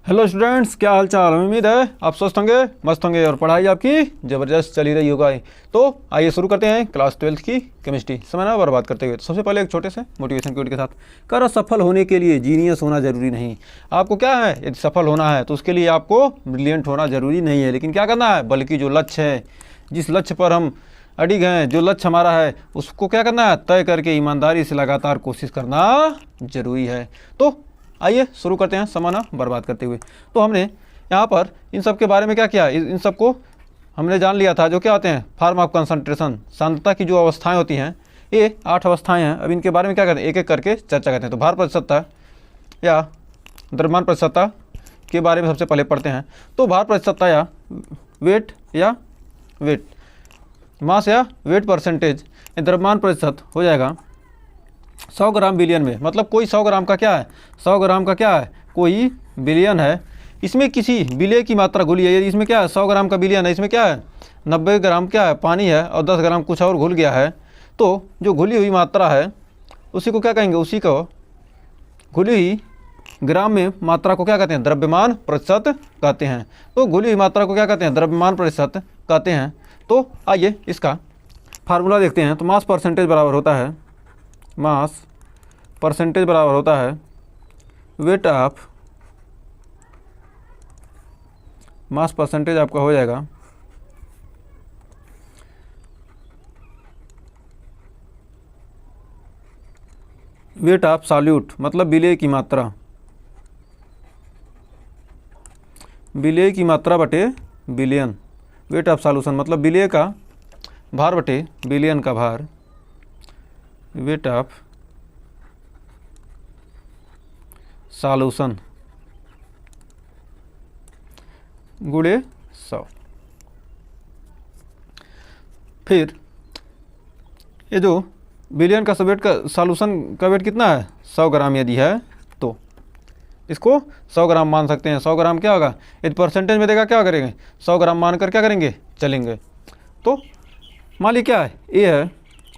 Hello students, क्या हाल चाल। उम्मीद है आप स्वस्थ होंगे, मस्त होंगे और पढ़ाई आपकी ज़बरदस्त चली रही होगा। तो आइए शुरू करते हैं क्लास 12th की केमिस्ट्री। समय ना बर्बाद करते हुए तो सबसे पहले एक छोटे से मोटिवेशन क्विट के साथ कर सफल होने के लिए जीनियस होना ज़रूरी नहीं। आपको क्या है, यदि सफल होना है तो उसके लिए आपको ब्रिलियंट होना ज़रूरी नहीं है, लेकिन क्या करना है, बल्कि जो लक्ष्य है, जिस लक्ष्य पर हम अडिग हैं, जो लक्ष्य हमारा है उसको क्या करना है, तय करके ईमानदारी से लगातार कोशिश करना ज़रूरी है। तो आइए शुरू करते हैं समय ना बर्बाद करते हुए। तो हमने यहाँ पर इन सब के बारे में क्या किया, इन सब को हमने जान लिया था। जो क्या होते हैं, फॉर्म ऑफ कंसंट्रेशन, सांद्रता की जो अवस्थाएं होती हैं, ये 8 अवस्थाएं हैं। अब इनके बारे में क्या करते हैं, एक एक करके चर्चा करते हैं। तो भार प्रतिशतता या द्रव्यमान प्रतिशतता के बारे में सबसे पहले पढ़ते हैं। तो भार प्रतिशतता या वेट मास या वेट परसेंटेज, द्रव्यमान प्रतिशत हो जाएगा 100 ग्राम बिलियन में। मतलब कोई 100 ग्राम का क्या है, 100 ग्राम का क्या है, कोई बिलियन है। इसमें किसी विलेय की मात्रा घुली है। यदि इसमें क्या है, 100 ग्राम का बिलियन है, इसमें क्या है 90 ग्राम क्या है, पानी है, और 10 ग्राम कुछ और घुल गया है। तो जो घुली हुई मात्रा है उसी को क्या कहेंगे, उसी को घुली हुई ग्राम में मात्रा को क्या कहते हैं, द्रव्यमान प्रतिशत कहते हैं। तो घुली हुई मात्रा को क्या कहते हैं, द्रव्यमान प्रतिशत कहते हैं। तो आइए इसका फार्मूला देखते हैं। तो मास परसेंटेज बराबर होता है, मास परसेंटेज बराबर होता है वेट ऑफ, मास परसेंटेज आपका हो जाएगा वेट ऑफ सॉल्यूट, मतलब विलेय की मात्रा, विलेय की मात्रा बटे बिलियन। वेट ऑफ सॉल्यूशन मतलब विलेय का भार बटे बिलियन का भार। वेट ऑफ सॉल्यूशन गुणे 100। फिर ये जो बिलियन का वेट का सॉल्यूशन का वेट कितना है, 100 ग्राम यदि है तो इसको 100 ग्राम मान सकते हैं। 100 ग्राम क्या होगा, यदि परसेंटेज में देगा क्या करेंगे, 100 ग्राम मानकर क्या करेंगे, चलेंगे। तो मान लीजिए क्या है, ए है,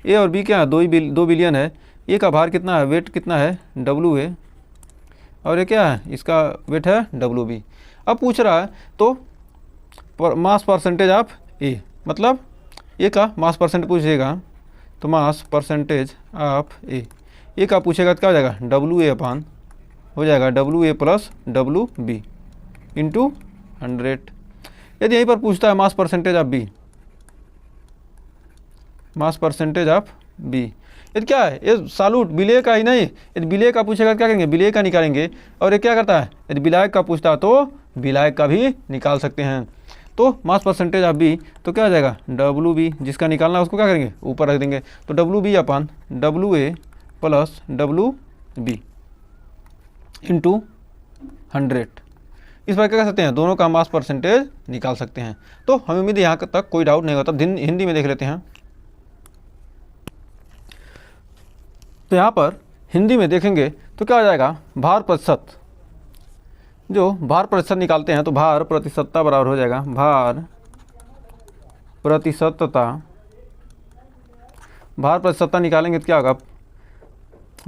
ए और बी क्या है, 2 बिलियन है। ए का भार कितना है, वेट कितना है, डब्लू है, और ये क्या है, इसका वेट है डब्लू बी। अब पूछ रहा है तो मास परसेंटेज ऑफ ए, मतलब ए का मास परसेंटेज पूछेगा। तो मास परसेंटेज ऑफ ए का पूछेगा तो क्या हो जाएगा, डब्लू ए अपान हो जाएगा W A plus W B into 100। यदि यहीं पर पूछता है mass percentage of B, mass percentage of B, यदि क्या है, ये सॉल्यूट विलेय का ही नहीं, यदि विलेय का पूछेगा क्या करेंगे, विलेय का निकालेंगे। और ये क्या करता है, यदि विलायक का पूछता है तो विलायक का भी निकाल सकते हैं। तो मास परसेंटेज ऑफ बी तो क्या हो जाएगा, डब्लू बी, जिसका निकालना है उसको क्या करेंगे, ऊपर रख देंगे। तो W B upon W A plus W B into 100। इस बार क्या कर सकते हैं, दोनों का मास परसेंटेज निकाल सकते हैं। तो हमें उम्मीद है यहाँ तक कोई डाउट नहीं होता। अब हिंदी में देख लेते हैं। तो यहाँ पर हिंदी में देखेंगे तो क्या हो जाएगा, भार प्रतिशत, जो भार प्रतिशत निकालते हैं तो भार प्रतिशतता बराबर हो जाएगा, भार प्रतिशतता, भार प्रतिशतता निकालेंगे तो क्या होगा,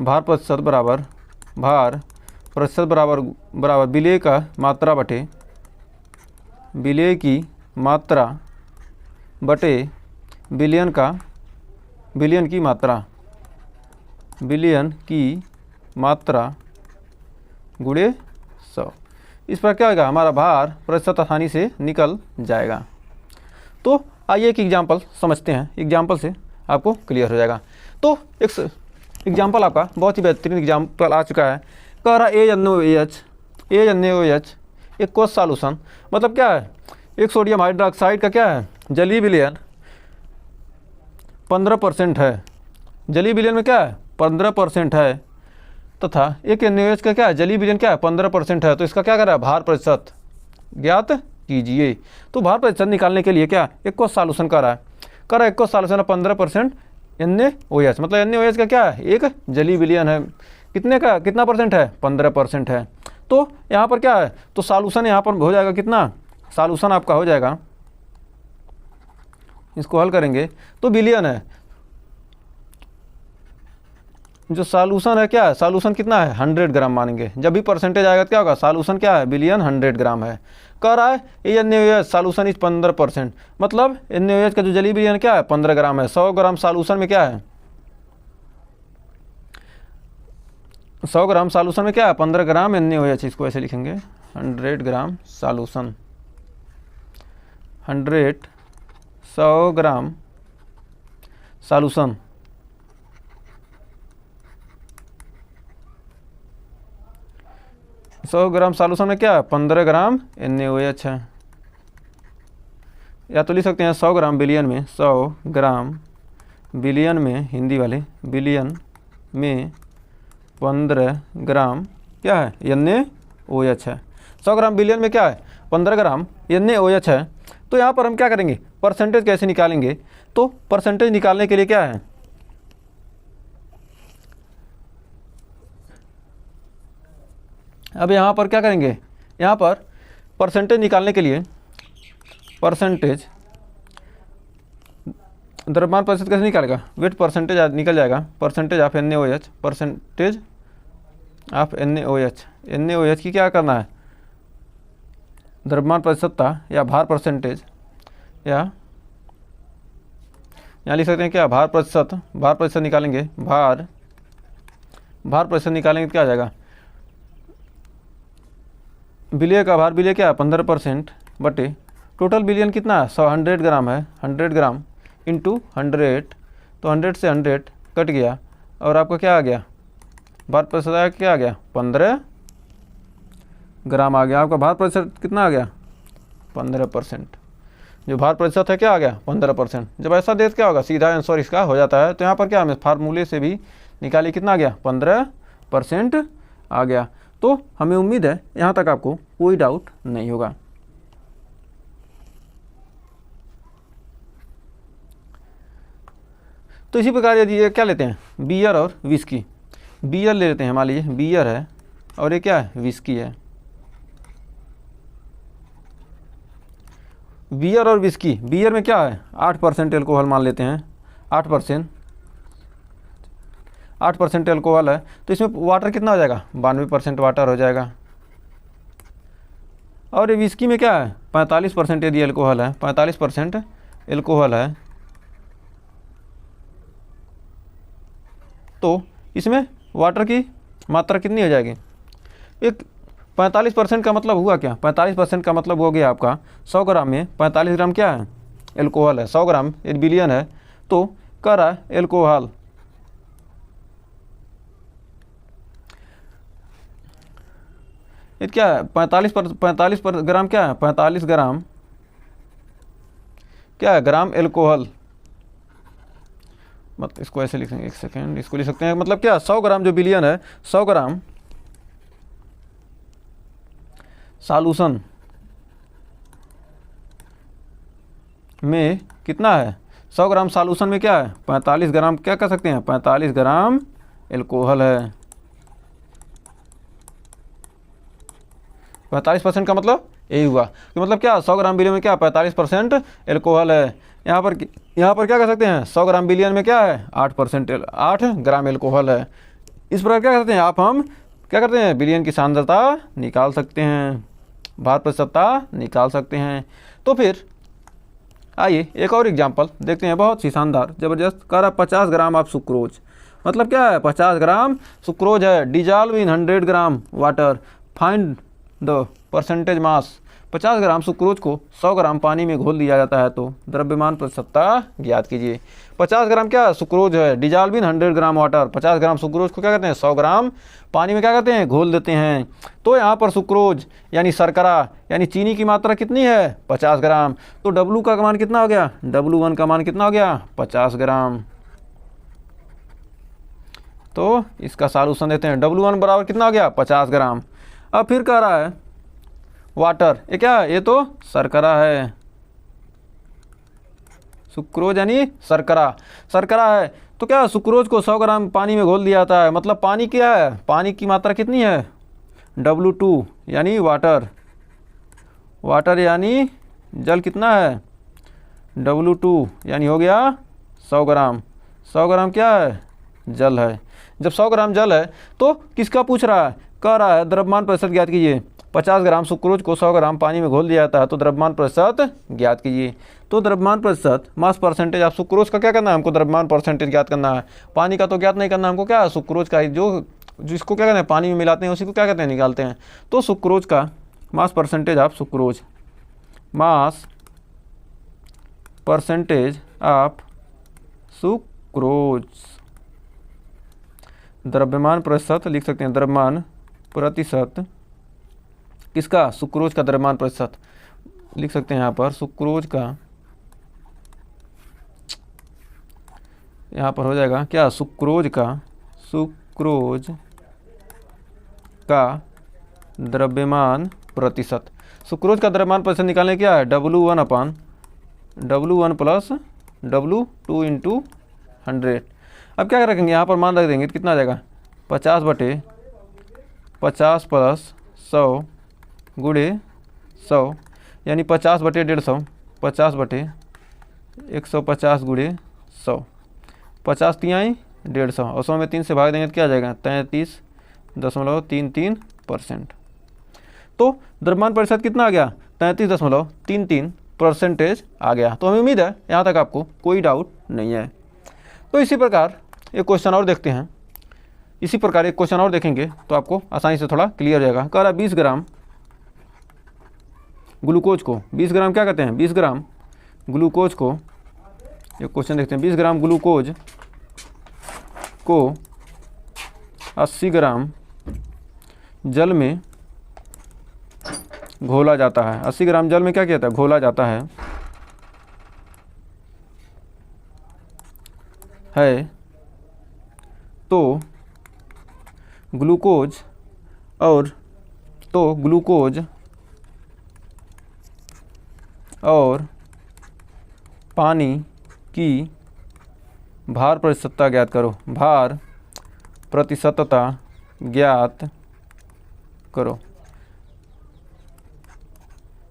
भार प्रतिशत बराबर, भार प्रतिशत बराबर विलेय का मात्रा बटे विलेय की मात्रा बटे बिलियन का, बिलियन की मात्रा, बिलियन की मात्रा गुणे 100। इस पर क्या होगा, हमारा भार प्रतिशत आसानी से निकल जाएगा। तो आइए एक एग्जाम्पल समझते हैं, एग्जाम्पल से आपको क्लियर हो जाएगा। तो एक एग्जाम्पल आपका बहुत ही बेहतरीन एग्जाम्पल आ चुका है। कह रहा ANOH एक कोस सॉल्यूशन, मतलब क्या है, एक सोडियम हाइड्रोक्साइड का क्या है, जलीय विलयन 15% है, जलीय विलयन में क्या है 15% है, तथा एक NaOH का क्या है, जलीय विलयन क्या है 15% है। तो इसका क्या कर रहा है, भार प्रतिशत ज्ञात कीजिए। तो भार प्रतिशत निकालने के लिए क्या एक कोस सॉल्यूशन कर रहा है, एक कोस सॉल्यूशन 15% NaOH, मतलब NaOH का क्या है, एक जलीय विलयन है, कितने का, कितना परसेंट है, 15% है। तो यहाँ पर क्या है, तो सॉल्यूशन यहाँ पर हो जाएगा कितना, सॉल्यूशन आपका हो जाएगा, इसको हल करेंगे तो बिलियन है, जो सॉल्यूशन है क्या है, सॉल्यूशन कितना है 100 ग्राम मानेंगे। जब भी परसेंटेज आएगा तो क्या होगा, सॉल्यूशन क्या है बिलियन 100 ग्राम है। कह रहा है NaOH सॉल्यूशन इज 15%, मतलब NaOH का जो जलीय विलयन क्या है 15 ग्राम है। 100 ग्राम सॉल्यूशन में क्या है, 100 ग्राम सॉल्यूशन में क्या है 15 ग्राम NaOH। इसको ऐसे लिखेंगे 100 ग्राम सॉल्यूशन, 100 ग्राम सॉल्यूशन, सौ ग्राम सॉल्यूशन में क्या है 15 ग्राम NaOH है। या तो लिख सकते हैं 100 ग्राम बिलियन में, 100 ग्राम बिलियन में, हिंदी वाले बिलियन में 15 ग्राम क्या है NaOH है। 100 ग्राम बिलियन में क्या है 15 ग्राम NaOH है। तो यहाँ पर हम क्या करेंगे, परसेंटेज कैसे निकालेंगे, तो परसेंटेज निकालने के लिए क्या है, अब यहाँ पर क्या करेंगे, यहाँ पर परसेंटेज निकालने के लिए परसेंटेज द्रव्यमान प्रतिशत कैसे निकालेगा, वेट परसेंटेज निकल जाएगा, percentage of NaOH, percentage of NaOH। NaOH की क्या करना है, द्रव्यमान प्रतिशतता या भार परसेंटेज, या यहाँ लिख सकते हैं क्या भार प्रतिशत निकालेंगे, भार प्रतिशत निकालेंगे तो क्या आ जाएगा, विलय का भार, विलय क्या है 15% बटे टोटल बिलियन कितना है 100 ग्राम है, 100 ग्राम इंटू 100, तो 100 से 100 कट गया और आपका क्या आ गया, भार प्रतिशत आया क्या आ गया 15 ग्राम आ गया। आपका भार प्रतिशत कितना आ गया 15%, जो भार प्रतिशत है क्या आ गया 15%। जब ऐसा देख क्या होगा, सीधा आंसर इसका हो जाता है। तो यहाँ पर क्या हमें फार्मूले से भी निकालिए कितना आ गया 15% आ गया। तो हमें उम्मीद है यहाँ तक आपको कोई डाउट नहीं होगा। तो इसी प्रकार यदि ये क्या लेते हैं बियर और विस्की, बियर ले लेते हैं, मान लीजिए बियर है और ये क्या है विस्की है। बियर और विस्की, बियर में क्या है 8% एल्कोहल मान लेते हैं, 8% एल्कोहल है, तो इसमें वाटर कितना हो जाएगा 92% वाटर हो जाएगा। और ये विस्की में क्या है 45% यदि एल्कोहल है, 45% एल्कोहल है, तो इसमें वाटर की मात्रा कितनी हो जाएगी, एक 45% का मतलब हुआ क्या, 45% का मतलब हो गया आपका 100 ग्राम में 45 ग्राम क्या है एल्कोहल है। 100 ग्राम एक बिलियन है, तो कह रहा है एल्कोहल ये क्या है 45 ग्राम क्या है 45 ग्राम क्या है ग्राम एल्कोहल, मतलब इसको ऐसे लिखेंगे, एक सेकेंड, इसको लिख सकते हैं मतलब क्या 100 ग्राम जो बिलियन है, 100 ग्राम सॉल्यूशन में कितना है, 100 ग्राम सॉल्यूशन में क्या है 45 ग्राम क्या कर सकते हैं 45 ग्राम एल्कोहल है। 45% का मतलब यही हुआ कि मतलब क्या 100 ग्राम बिलियन में क्या 45% एल्कोहल है। यहाँ पर क्या कर सकते हैं 100 ग्राम बिलियन में क्या है 8 ग्राम एल्कोहल है। इस प्रकार क्या करते हैं आप, हम क्या करते हैं बिलियन की सांद्रता निकाल सकते हैं, भार प्रतिशतता निकाल सकते हैं। तो फिर आइए एक और एग्जांपल देखते हैं, बहुत ही शानदार ज़बरदस्त। कह रहा 50 ग्राम ऑफ सुक्रोज, मतलब क्या है 50 ग्राम सुक्रोज है, dissolve in 100 gram water, find the percentage mass. 50 gram sucrose को 100 ग्राम पानी में घोल दिया जाता है तो द्रव्यमान प्रतिशतता ज्ञात कीजिए। 50 ग्राम क्या सुक्रोज है, dissolve in 100 gram water, 50 gram sucrose को क्या करते हैं 100 ग्राम पानी में क्या करते हैं घोल देते हैं। तो यहाँ पर सुक्रोज यानी शर्करा यानी चीनी की मात्रा कितनी है 50 ग्राम, तो W का मान कितना हो गया, W1 का मान कितना हो गया 50 ग्राम। तो इसका सॉल्यूशन देते हैं, W1 बराबर कितना हो गया 50 ग्राम। अब फिर कह रहा है वाटर, ये क्या है, ये तो शर्करा है, सुक्रोज यानी शर्करा है। तो क्या सुक्रोज को 100 ग्राम पानी में घोल दिया जाता है, मतलब पानी क्या है, पानी की मात्रा कितनी है W2 यानी वाटर यानी जल कितना है W2 यानी हो गया 100 ग्राम। 100 ग्राम क्या है जल है। जब 100 ग्राम जल है तो किसका पूछ रहा है, कह रहा है द्रव्यमान प्रतिशत ज्ञात कीजिए। 50 ग्राम सुक्रोज को 100 ग्राम पानी में घोल दिया जाता है तो द्रव्यमान प्रतिशत ज्ञात कीजिए। तो द्रव्यमान प्रतिशत मास परसेंटेज ऑफ सुक्रोज का क्या करना है, हमको द्रव्यमान परसेंटेज ज्ञात करना है। पानी का तो ज्ञात नहीं करना हमको, क्या सुक्रोज का जो जिसको क्या कहते हैं पानी में मिलाते हैं उसी को क्या कहते हैं निकालते हैं। तो सुक्रोज का मास percentage of sucrose, mass percentage of sucrose, द्रव्यमान प्रतिशत लिख सकते हैं, द्रव्यमान प्रतिशत किसका, सुक्रोज का द्रव्यमान प्रतिशत लिख सकते हैं यहाँ पर, सुक्रोज का यहाँ पर हो जाएगा क्या, सुक्रोज का द्रव्यमान प्रतिशत। सुक्रोज का द्रव्यमान प्रतिशत निकालने क्या है, W1 प्लस W2 इंटू 100। अब क्या रखेंगे यहाँ पर मान रख देंगे तो कितना आ जाएगा, 50/50 प्लस 100 गुणे 100 यानी 50/150, 50/150 गुणे 100, 50 तिहाई 150 और 100 में 3 से भाग देंगे तो क्या आ जाएगा 33.33%। तो द्रव्यमान प्रतिशत कितना आ गया, 33.33% आ गया। तो हमें उम्मीद है यहाँ तक आपको कोई डाउट नहीं है। तो इसी प्रकार एक क्वेश्चन और देखते हैं, इसी प्रकार एक क्वेश्चन और देखेंगे तो आपको आसानी से थोड़ा क्लियर हो जाएगा। कह रहा 20 ग्राम ग्लूकोज को, 20 ग्राम क्या कहते हैं, 20 ग्राम ग्लूकोज को, एक क्वेश्चन देखते हैं, 20 ग्राम ग्लूकोज को 80 ग्राम जल में घोला जाता है। 80 ग्राम जल में क्या किया जाता है, घोला जाता है तो ग्लूकोज और पानी की भार प्रतिशतता ज्ञात करो, भार प्रतिशतता ज्ञात करो।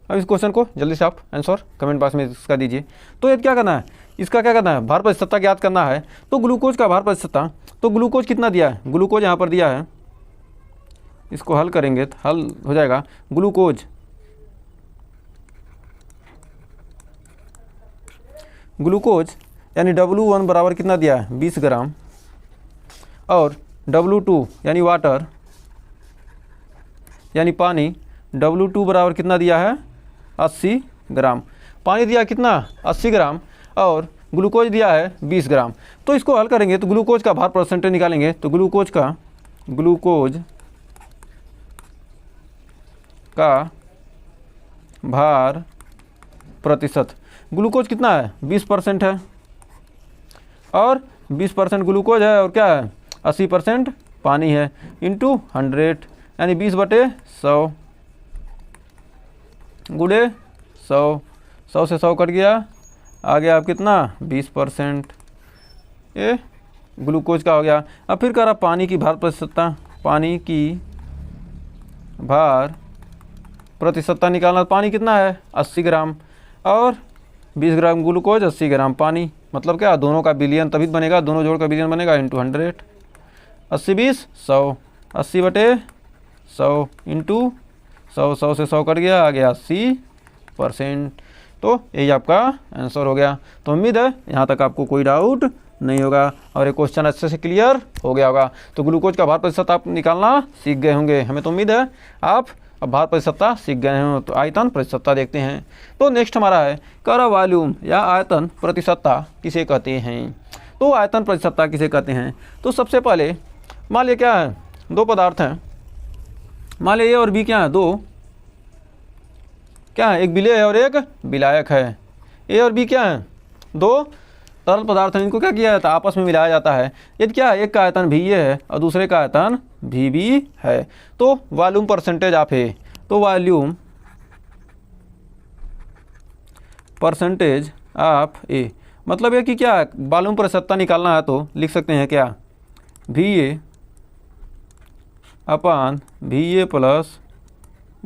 अब इस क्वेश्चन को जल्दी से आप आंसर कमेंट बॉक्स में इसका दीजिए। तो ये क्या करना है, इसका क्या करना है, भार प्रतिशतता ज्ञात करना है। तो ग्लूकोज का भार प्रतिशतता, तो ग्लूकोज कितना दिया है, ग्लूकोज यहाँ पर दिया है, इसको हल करेंगे तो हल हो जाएगा ग्लूकोज यानी W1 बराबर कितना दिया है 20 ग्राम और W2 यानी वाटर यानी पानी, W2 बराबर कितना दिया है 80 ग्राम। पानी दिया कितना 80 ग्राम और ग्लूकोज दिया है 20 ग्राम। तो इसको हल करेंगे तो ग्लूकोज का भार परसेंटेज निकालेंगे। तो ग्लूकोज का भार प्रतिशत, ग्लूकोज कितना है 20% है और 20% ग्लूकोज है और क्या है 80% पानी है, इंटू 100 यानी 20/100 गुणे 100, 100 से 100 कट गया, आ गया आप कितना 20%, ये ग्लूकोज का हो गया। अब फिर कह रहा पानी की भार प्रतिशतता, पानी की भार प्रतिशतता निकालना। पानी कितना है 80 ग्राम और 20 ग्राम ग्लूकोज 80 ग्राम पानी, मतलब क्या दोनों का बिलियन तभी बनेगा, दोनों जोड़ का बिलियन बनेगा, इंटू 100, 80/20 100, 80/100 इंटू 100, 100 से 100 कट गया, आ गया 80%। तो यही आपका आंसर हो गया। तो उम्मीद है यहाँ तक आपको कोई डाउट नहीं होगा और ये क्वेश्चन अच्छे से क्लियर हो गया होगा। तो ग्लूकोज का भार प्रतिशत आप निकालना सीख गए होंगे, हमें तो उम्मीद है आप अब भार प्रतिशतता सीख गए हो। तो आयतन प्रतिशतता देखते हैं। तो नेक्स्ट हमारा है कर वॉल्यूम या आयतन प्रतिशतता किसे कहते हैं। तो आयतन प्रतिशतता किसे कहते हैं, तो सबसे पहले मान लिया क्या है, दो पदार्थ हैं, मान लिया ए और बी क्या है, दो क्या है, एक विलेय है और एक विलायक है। ए और बी क्या है, दो तरल पदार्थ हैं, इनको क्या किया जाता है आपस में मिलाया जाता है। यदि क्या है, एक का आयतन भी ये है और दूसरे का आयतन भी है। तो वॉल्यूम परसेंटेज ऑफ ए, तो वॉल्यूम परसेंटेज ऑफ ए मतलब ये कि क्या है, वॉल्यूम प्रतिशतता निकालना है तो लिख सकते हैं क्या VA अपान VA प्लस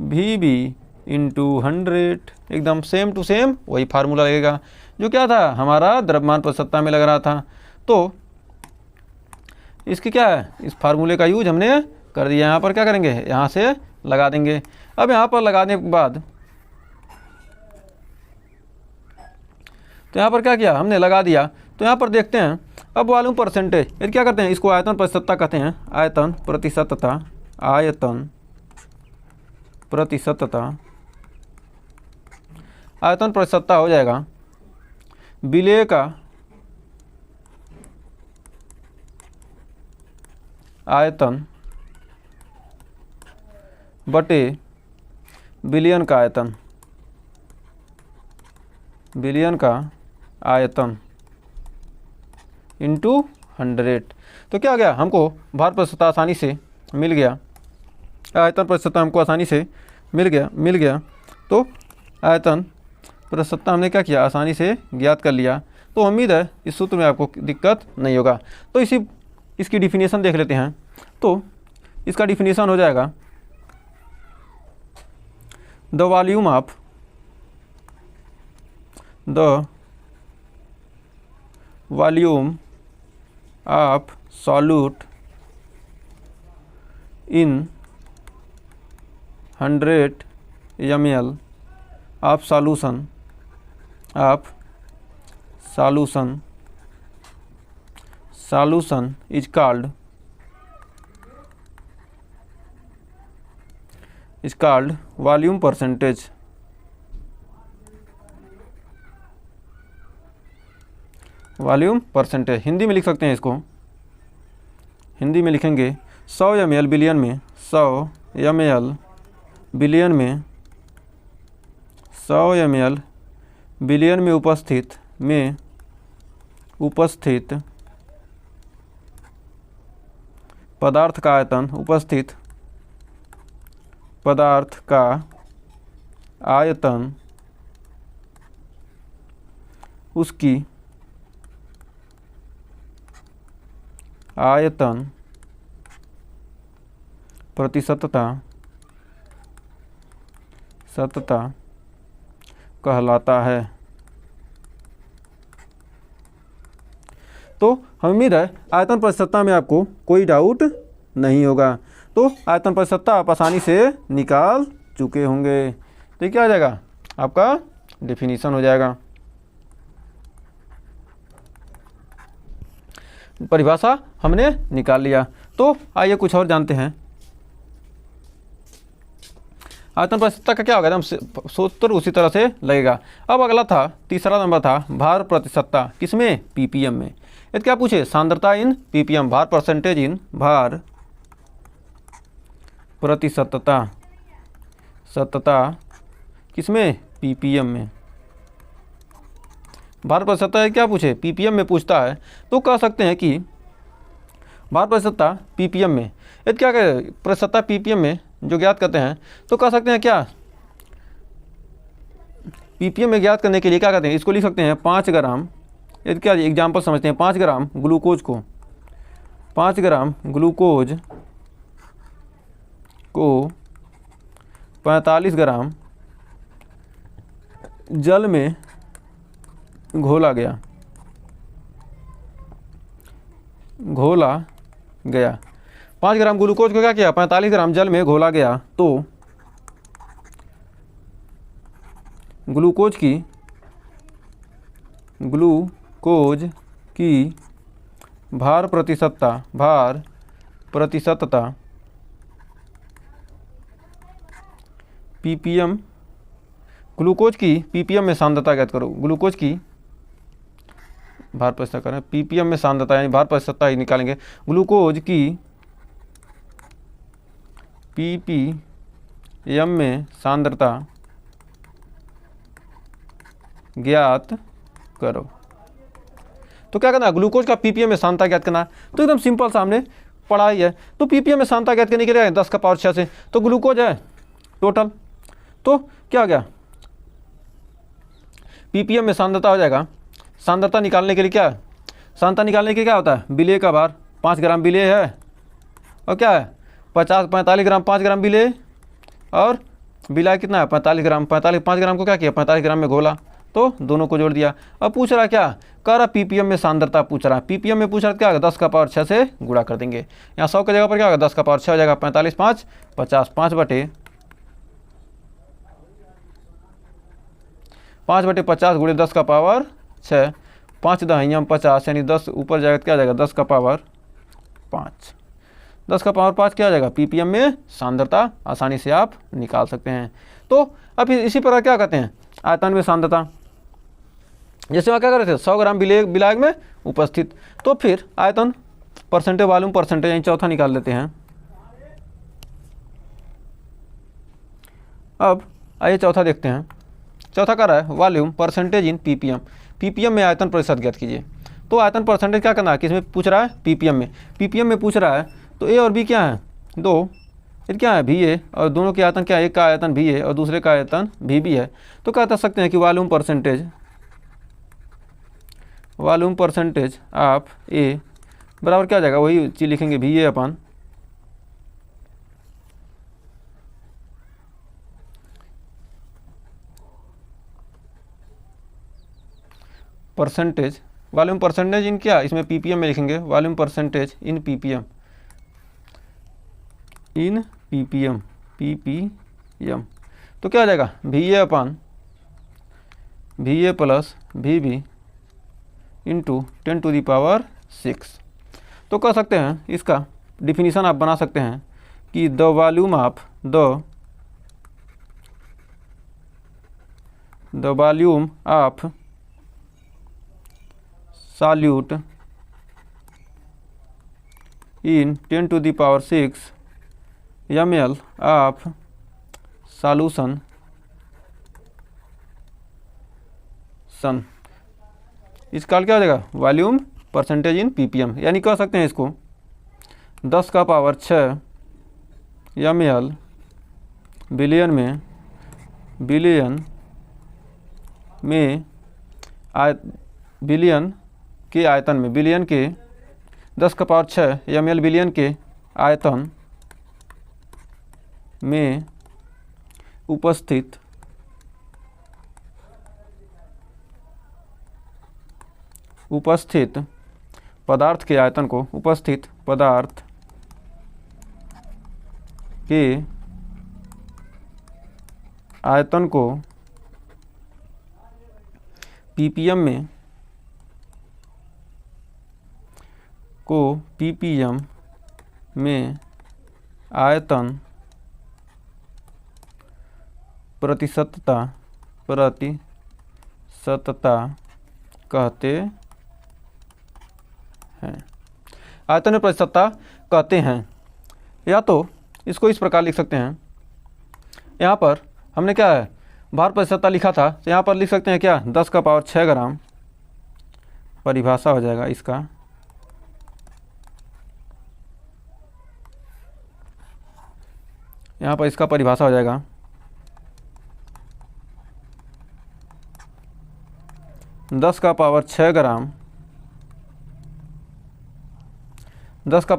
VB इंटू 100, एकदम सेम टू सेम वही फार्मूला लगेगा जो क्या था हमारा द्रव्यमान प्रतिशतता में लग रहा था। तो इसकी क्या है, इस फार्मूले का यूज हमने कर दिया। यहाँ पर क्या करेंगे, यहाँ से लगा देंगे। अब यहाँ पर लगाने के बाद तो यहाँ पर क्या किया हमने, लगा दिया। तो यहाँ पर देखते हैं अब वॉल्यूम परसेंटेज, यदि क्या करते हैं, इसको आयतन प्रतिशतता कहते हैं, आयतन प्रतिशतता, आयतन प्रतिशतता, आयतन प्रतिशतता हो जाएगा विलेय का आयतन बटे बिलियन का आयतन, बिलियन का आयतन इंटू 100। तो क्या हो गया, हमको भार प्रतिशतता आसानी से मिल गया, आयतन प्रतिशतता हमको आसानी से मिल गया। तो आयतन प्रतिशतता हमने क्या किया, आसानी से ज्ञात कर लिया। तो उम्मीद है इस सूत्र में आपको दिक्कत नहीं होगा। तो इसकी डिफिनीशन देख लेते हैं। तो इसका डिफिनीशन हो जाएगा the volume of solute in 100 ml of solution is called volume percentage. Volume percentage Hindi में लिख सकते हैं, इसको हिंदी में लिखेंगे 100 ml बिलियन में, 100 ml बिलियन में, 100 ml बिलियन में उपस्थित पदार्थ का आयतन, उपस्थित पदार्थ का आयतन उसकी आयतन प्रतिशतता कहलाता है। तो हम उम्मीद है आयतन प्रतिशतता में आपको कोई डाउट नहीं होगा। तो आयतन प्रतिशतता आप आसानी से निकाल चुके होंगे। तो क्या आ जाएगा, आपका डेफिनीशन हो जाएगा। परिभाषा हमने निकाल लिया। तो आइए कुछ और जानते हैं। आयतन प्रतिशतता का क्या होगा, एकदम सूत्र उसी तरह से लगेगा। अब अगला था, तीसरा नंबर था भार प्रतिशतता, किसमें, पीपीएम में। यदि क्या पूछे, सांद्रता इन पीपीएम, भार परसेंटेज इन, भार प्रतिशतता किसमें, पीपीएम में। भार प्रतिशतता क्या पूछे, पीपीएम में पूछता है, तो कह सकते हैं कि भार प्रतिशतता पीपीएम में, यदि क्या कहे प्रतिशतता पीपीएम में जो ज्ञात करते हैं, तो कह सकते हैं क्या, पीपीएम में ज्ञात करने के लिए क्या करते हैं, इसको लिख सकते हैं 5 ग्राम, यदि क्या एग्जाम्पल समझते हैं, 5 ग्राम ग्लूकोज को, 5 ग्राम ग्लूकोज को 45 ग्राम जल में घोला गया 5 ग्राम ग्लूकोज को क्या किया, 45 ग्राम जल में घोला गया। तो ग्लूकोज की भार प्रतिशतता पीपीएम, ग्लूकोज की पीपीएम में सांद्रता ज्ञात करो, ग्लूकोज की भार प्रतिशतता करें, पीपीएम में सांद्रता यानी भार प्रतिशतता ही निकालेंगे। ग्लूकोज की पीपीएम में सांद्रता ज्ञात करो। तो क्या करना है, ग्लूकोज का पीपीएम में सांद्रता ज्ञात करना। तो एकदम सिंपल सा हमने पढ़ा ही है। तो पीपीएम में सांद्रता ज्ञात करने के लिए 10 का पावर 6 से, तो ग्लूकोज है टोटल, तो क्या हो गया, पीपीएम में सांद्रता हो जाएगा। सांद्रता निकालने के लिए क्या, सांद्रता निकालने के लिए क्या होता है, विलेय का भार, 5 ग्राम विलेय है, और क्या है 45 ग्राम, 5 ग्राम विलेय, और विलाय कितना है 45 ग्राम, 5 ग्राम को क्या किया 45 ग्राम में घोला, तो दोनों को जोड़ दिया। अब पूछ रहा क्या, कह रहा पीपीएम में सांद्रता पूछ रहा है। पीपीएम में पूछ रहा क्या होगा, 10 का पावर 6 से गुणा कर देंगे। यहाँ 100 की जगह पर क्या होगा, 10 का पावर 6 हो जाएगा, 45 5 50, 5/50 गुणे 10 का पावर 6, 5 दहियाँ 50, यानी 10 ऊपर जाएगा तो क्या जाएगा, 10 का पावर 5। 10 का पावर 5 क्या हो जाएगा, पीपीएम में सांद्रता आसानी से आप निकाल सकते हैं। तो अब इसी प्रकार क्या कहते हैं, आयतन में सांद्रता। जैसे वहाँ क्या कर रहे थे, 100 ग्राम विलायक में उपस्थित, तो फिर आयतन परसेंटेज वॉल्यूम परसेंटेज, यानी चौथा निकाल लेते हैं। अब आइए चौथा देखते हैं। चौथा क्या रहा है, volume percentage in PPM. Ppm में आयतन प्रतिशत ज्ञात कीजिए। तो आयतन परसेंटेज क्या करना है, किसमें पूछ रहा है, पीपीएम में। पीपीएम में पूछ रहा है तो ए और बी क्या है, दो, फिर क्या है, भी ए, और दोनों के आयतन क्या है, एक का आयतन भी है और दूसरे का आयतन भी है। तो क्या कर सकते हैं कि वॉल्यूम परसेंटेज ऑफ ए बराबर क्या हो जाएगा, वही चीज लिखेंगे, V A upon percentage, volume percentage in क्या, इसमें पीपीएम में लिखेंगे, volume percentage in PPM, PPM. तो क्या आ जाएगा, V A upon V A plus V B into 10⁶। तो कह सकते हैं, इसका डिफिनीशन आप बना सकते हैं कि the volume of solute in 10⁶ ml of solution इसका क्या हो जाएगा, वॉल्यूम परसेंटेज इन पीपीएम, यानी कह सकते हैं इसको 10 का पावर 6 ml बिलियन के आयतन में, बिलियन के 10 का पावर 6 ml बिलियन के आयतन में उपस्थित पदार्थ के आयतन को, उपस्थित पदार्थ के आयतन को पीपीएम में आयतन प्रतिशतता कहते हैं। आयतन प्रतिशतता कहते हैं, या तो इसको इस प्रकार लिख सकते हैं। यहाँ पर हमने क्या है, भार प्रतिशतता लिखा था, तो यहाँ पर लिख सकते हैं क्या, 10 का पावर 6 ग्राम, परिभाषा हो जाएगा इसका, यहाँ पर इसका परिभाषा हो जाएगा 10 का पावर 6 ग्राम, 10 का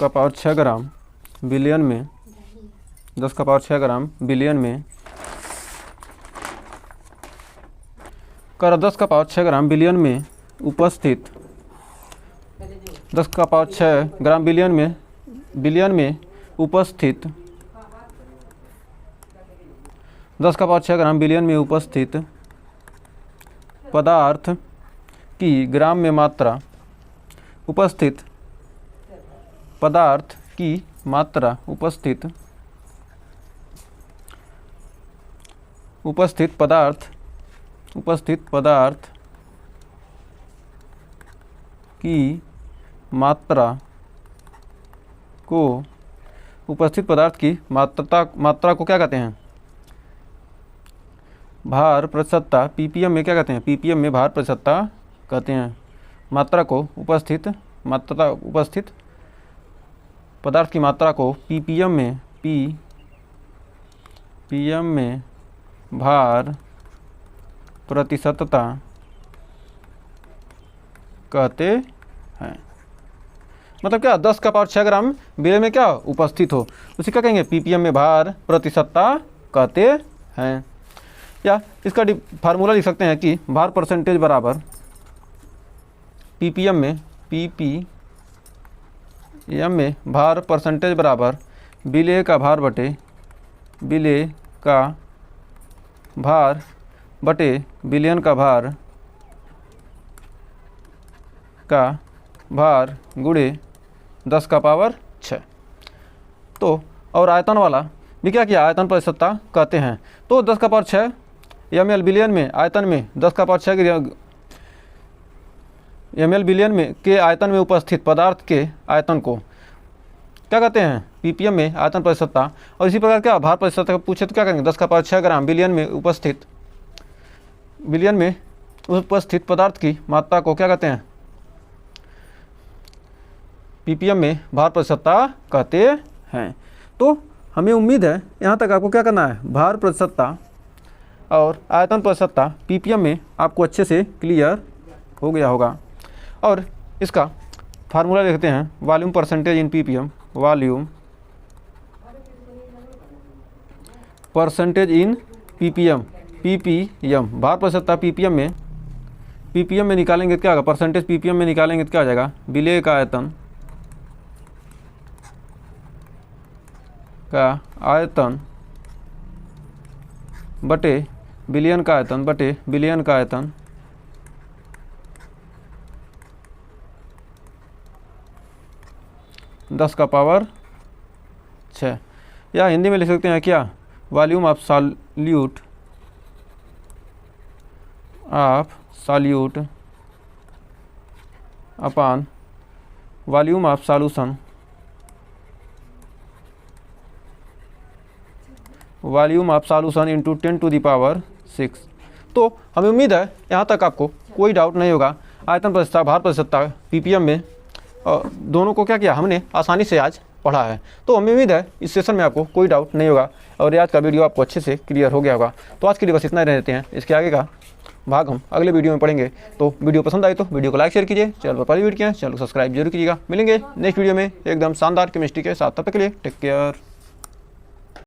पावर 6 ग्राम बिलियन में, 10 का पावर 6 ग्राम बिलियन में, कर 10 का पावर 6 ग्राम बिलियन में उपस्थित, 10 का पावर 6 ग्राम बिलियन में उपस्थित, 10 का पावर 6 ग्राम बिलियन में उपस्थित पदार्थ की ग्राम में मात्रा, उपस्थित पदार्थ की मात्रा, उपस्थित पदार्थ की मात्रा को, उपस्थित पदार्थ की मात्रा को क्या कहते हैं, भार प्रतिशतता। पीपीएम में क्या कहते हैं, पीपीएम में भार प्रतिशतता कहते हैं। मात्रा को, उपस्थित पदार्थ की मात्रा को पीपीएम में भार प्रतिशतता कहते हैं। मतलब क्या 10 का पावर 6 ग्राम विलेय में क्या उपस्थित हो, उसे क्या कहेंगे ppm में भार प्रति सत्ता कहते हैं। या इसका फार्मूला लिख सकते हैं कि भार परसेंटेज बराबर ppm में भार परसेंटेज बराबर विलेय का भार बटे विलेय का भार बटे विलयन का भार गुणे 10 का पावर 6। तो और आयतन वाला भी क्या किया, आयतन पर सत्ता कहते हैं। तो 10 का पावर 6 ml बिलियन में आयतन में 10 का पावर 6 ml बिलियन में के आयतन में उपस्थित पदार्थ के आयतन को क्या कहते हैं ppm में आयतन पर सत्ता। और इसी प्रकार क्या भार पर सत्ता पूछे तो क्या करेंगे 10 का पावर 6 ग्राम बिलियन में उपस्थित पदार्थ की मात्रा को क्या कहते हैं ppm में भार प्रतिशतता कहते हैं। तो हमें उम्मीद है यहाँ तक आपको क्या करना है, भार प्रतिशतता और आयतन प्रतिशतता ppm में आपको अच्छे से क्लियर हो गया होगा। और इसका फार्मूला देखते हैं, वॉल्यूम परसेंटेज इन ppm, वॉल्यूम परसेंटेज इन ppm भार प्रतिशतता ppm में निकालेंगे तो क्या होगा, परसेंटेज ppm में निकालेंगे तो क्या हो जाएगा, विलेय का आयतन बटे विलयन का आयतन 10 का पावर 6। या हिंदी में लिख सकते हैं क्या, volume of solute upon volume of solution into 10 to the power 6। तो हमें उम्मीद है यहाँ तक आपको कोई डाउट नहीं होगा। आयतन प्रतिशतता भार प्रतिशतता ppm में दोनों को क्या किया हमने आसानी से आज पढ़ा है। तो हमें उम्मीद है इस सेशन में आपको कोई डाउट नहीं होगा और आज का वीडियो आपको अच्छे से क्लियर हो गया होगा। तो आज के लिए बस इतना ही रहते हैं, इसके आगे का भाग हम अगले वीडियो में पढ़ेंगे। तो वीडियो पसंद आए तो वीडियो को लाइक शेयर कीजिए, चैनल पर पहली वीडियो किया चैनल को सब्सक्राइब जरूर कीजिएगा। मिलेंगे नेक्स्ट वीडियो में एकदम शानदार केमिस्ट्री के साथ, तब तक के लिए टेक केयर।